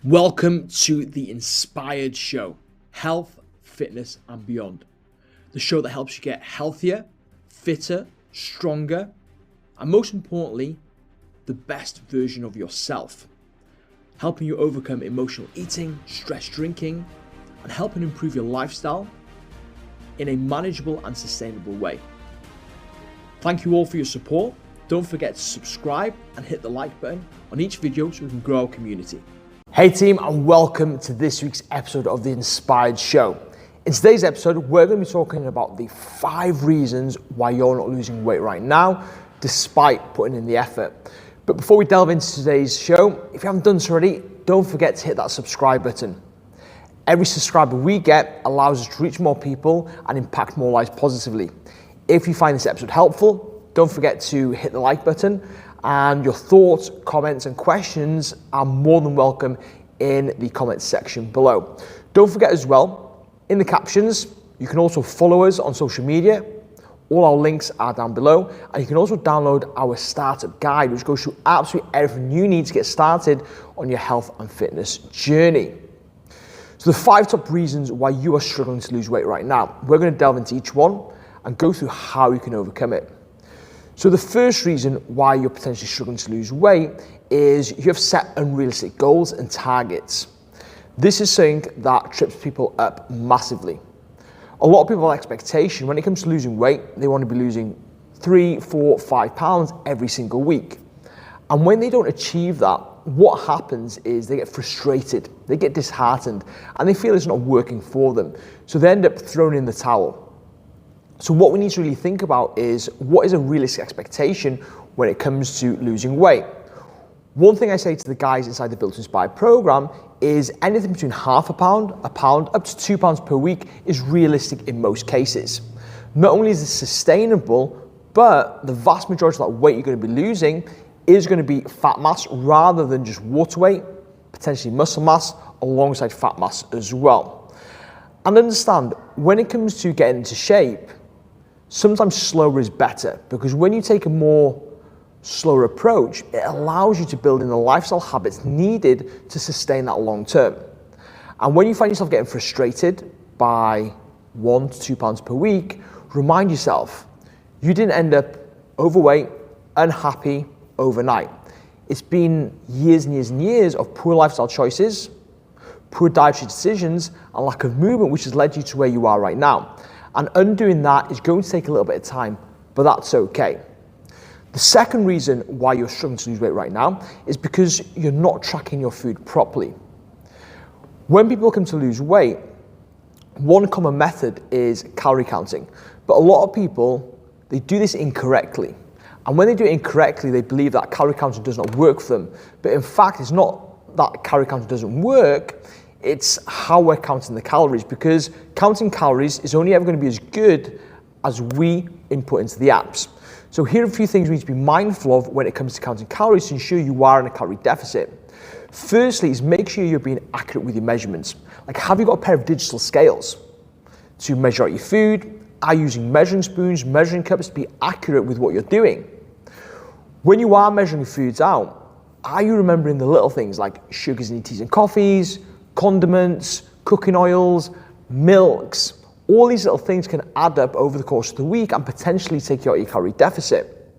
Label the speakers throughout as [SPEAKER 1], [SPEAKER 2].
[SPEAKER 1] Welcome to the Inspired Show, health, fitness, and beyond. The show that helps you get healthier, fitter, stronger, and most importantly, the best version of yourself. Helping you overcome emotional eating, stress drinking, and helping improve your lifestyle in a manageable and sustainable way. Thank you all for your support. Don't forget to subscribe and hit the like button on each video so we can grow our community. Hey team, and welcome to this week's episode of the Inspired Show. In today's episode, we're going to be talking about the 5 reasons why you're not losing weight right now, despite putting in the effort. But before we delve into today's show, if you haven't done so already, don't forget to hit that subscribe button. Every subscriber we get allows us to reach more people and impact more lives positively. If you find this episode helpful, don't forget to hit the like button, and your thoughts, comments, and questions are more than welcome in the comments section below. Don't forget as well, in the captions, you can also follow us on social media. All our links are down below, and you can also download our startup guide, which goes through absolutely everything you need to get started on your health and fitness journey. So the 5 top reasons why you are struggling to lose weight right now. We're going to delve into each one and go through how you can overcome it. So the first reason why you're potentially struggling to lose weight is you have set unrealistic goals and targets. This is something that trips people up massively. A lot of people have expectation when it comes to losing weight, they want to be losing 3, 4, 5 pounds every single week. And when they don't achieve that, what happens is they get frustrated, they get disheartened, and they feel it's not working for them. So they end up throwing in the towel. So what we need to really think about is what is a realistic expectation when it comes to losing weight. One thing I say to the guys inside the Built to Inspire program is anything between half a pound, up to 2 pounds per week is realistic in most cases. Not only is it sustainable, but the vast majority of that weight you're going to be losing is going to be fat mass rather than just water weight, potentially muscle mass alongside fat mass as well. And understand, when it comes to getting into shape, sometimes slower is better, because when you take a more slower approach, it allows you to build in the lifestyle habits needed to sustain that long term. And when you find yourself getting frustrated by 1 to 2 pounds per week, remind yourself, you didn't end up overweight, unhappy overnight. It's been years and years and years of poor lifestyle choices, poor dietary decisions, and lack of movement, which has led you to where you are right now. And undoing that is going to take a little bit of time, but that's okay. The second reason why you're struggling to lose weight right now is because you're not tracking your food properly. When people come to lose weight, one common method is calorie counting, but a lot of people, they do this incorrectly. And when they do it incorrectly, they believe that calorie counting does not work for them. But in fact, it's not that calorie counting doesn't work, it's how we're counting the calories, because counting calories is only ever going to be as good as we input into the apps. So here are a few things we need to be mindful of when it comes to counting calories to ensure you are in a calorie deficit. Firstly is make sure you're being accurate with your measurements. Like, have you got a pair of digital scales to measure out your food? Are you using measuring spoons, measuring cups to be accurate with what you're doing? When you are measuring foods out, are you remembering the little things like sugars in your teas and coffees, condiments, cooking oils, milks? All these little things can add up over the course of the week and potentially take you out of your calorie deficit.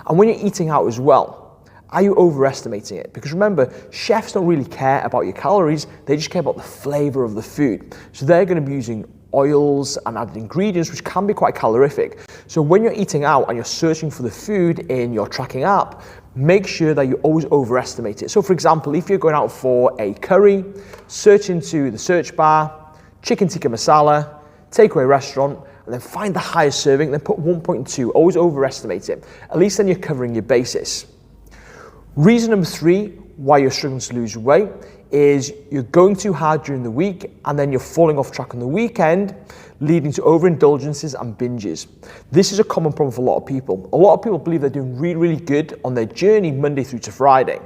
[SPEAKER 1] And when you're eating out as well, are you overestimating it? Because remember, chefs don't really care about your calories, they just care about the flavor of the food. So they're going to be using oils and added ingredients, which can be quite calorific. So when you're eating out and you're searching for the food in your tracking app, make sure that you always overestimate it. So for example, if you're going out for a curry, search into the search bar, chicken tikka masala, takeaway restaurant, and then find the highest serving, then put 1.2, always overestimate it. At least then you're covering your basis. Reason number 3 why you're struggling to lose weight is you're going too hard during the week and then you're falling off track on the weekend, leading to overindulgences and binges. This is a common problem for a lot of people. A lot of people believe they're doing really, really good on their journey Monday through to Friday.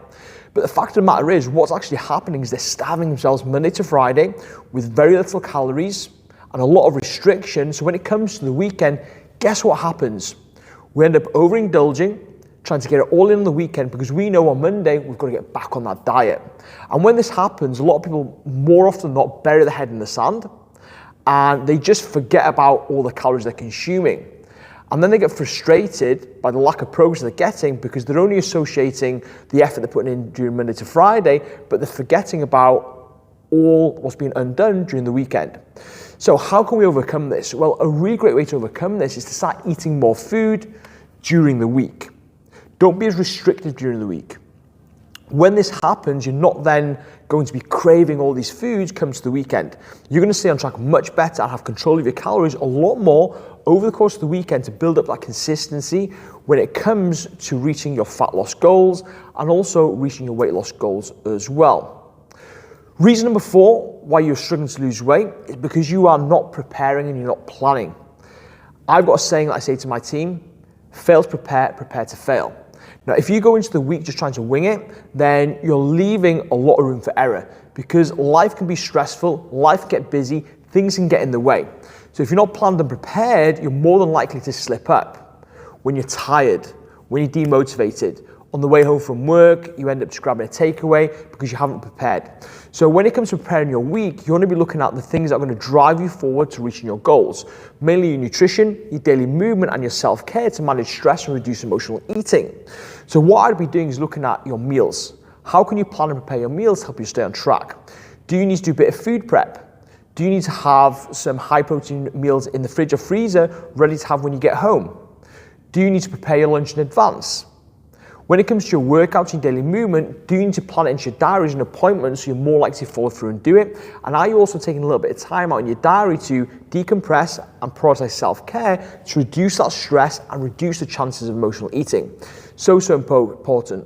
[SPEAKER 1] But the fact of the matter is, what's actually happening is they're starving themselves Monday to Friday with very little calories and a lot of restriction. So when it comes to the weekend, guess what happens? We end up overindulging, trying to get it all in on the weekend because we know on Monday we've got to get back on that diet. And when this happens, a lot of people more often than not bury their head in the sand and they just forget about all the calories they're consuming. And then they get frustrated by the lack of progress they're getting because they're only associating the effort they're putting in during Monday to Friday, but they're forgetting about all what's been undone during the weekend. So how can we overcome this? Well, a really great way to overcome this is to start eating more food during the week. Don't be as restrictive during the week. When this happens, you're not then going to be craving all these foods come to the weekend. You're going to stay on track much better and have control of your calories a lot more over the course of the weekend to build up that consistency when it comes to reaching your fat loss goals and also reaching your weight loss goals as well. Reason number 4 why you're struggling to lose weight is because you are not preparing and you're not planning. I've got a saying that I say to my team, fail to prepare, prepare to fail. Now, if you go into the week just trying to wing it, then you're leaving a lot of room for error because life can be stressful, life can get busy, things can get in the way. So if you're not planned and prepared, you're more than likely to slip up. When you're tired, when you're demotivated, on the way home from work, you end up just grabbing a takeaway because you haven't prepared. So when it comes to preparing your week, you want to be looking at the things that are going to drive you forward to reaching your goals. Mainly your nutrition, your daily movement, and your self-care to manage stress and reduce emotional eating. So what I'd be doing is looking at your meals. How can you plan and prepare your meals to help you stay on track? Do you need to do a bit of food prep? Do you need to have some high protein meals in the fridge or freezer ready to have when you get home? Do you need to prepare your lunch in advance? When it comes to your workouts and daily movement, do you need to plan it into your diaries and appointments so you're more likely to follow through and do it? And are you also taking a little bit of time out in your diary to decompress and prioritize self-care to reduce that stress and reduce the chances of emotional eating? So important.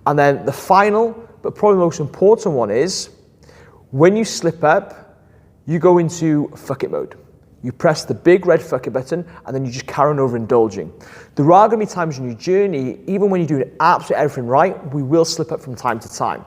[SPEAKER 1] And then the final, but probably the most important one is, when you slip up, you go into fuck it mode. You press the big red fuck it button and then you just carry on overindulging. There are going to be times in your journey, even when you're doing absolutely everything right, we will slip up from time to time.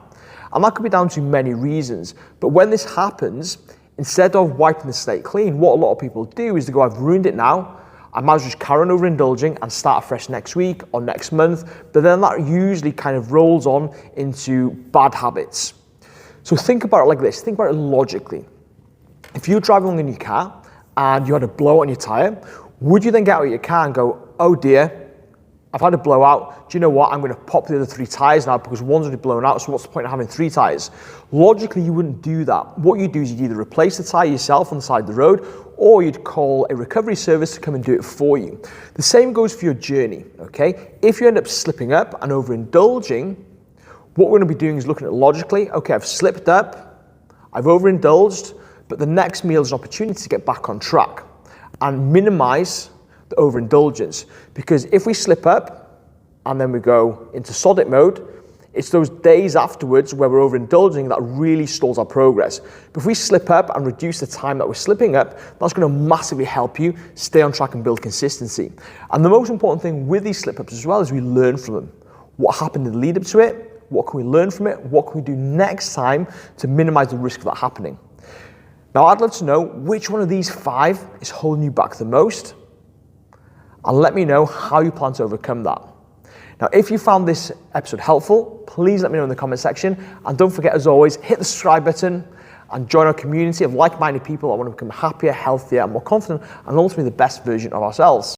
[SPEAKER 1] And that could be down to many reasons. But when this happens, instead of wiping the slate clean, what a lot of people do is they go, I've ruined it now, I might as well just carry on overindulging and start afresh next week or next month. But then that usually kind of rolls on into bad habits. So think about it like this, think about it logically. If you're driving along in your car, and you had a blowout on your tyre, would you then get out of your car and go, oh dear, I've had a blowout, do you know what, I'm going to pop the other 3 tyres now because one's already blown out, so what's the point of having 3 tyres? Logically, you wouldn't do that. What you'd do is you'd either replace the tyre yourself on the side of the road, or you'd call a recovery service to come and do it for you. The same goes for your journey, okay? If you end up slipping up and overindulging, what we're going to be doing is looking at logically, okay, I've slipped up, I've overindulged, but the next meal is an opportunity to get back on track and minimize the overindulgence. Because if we slip up and then we go into sod it mode, it's those days afterwards where we're overindulging that really stalls our progress. But if we slip up and reduce the time that we're slipping up, that's going to massively help you stay on track and build consistency. And the most important thing with these slip-ups as well is we learn from them. What happened in the lead up to it? What can we learn from it? What can we do next time to minimize the risk of that happening? Now, I'd love to know which one of these 5 is holding you back the most, and let me know how you plan to overcome that. Now, if you found this episode helpful, please let me know in the comment section, and don't forget, as always, hit the subscribe button and join our community of like-minded people that want to become happier, healthier, and more confident, and ultimately the best version of ourselves.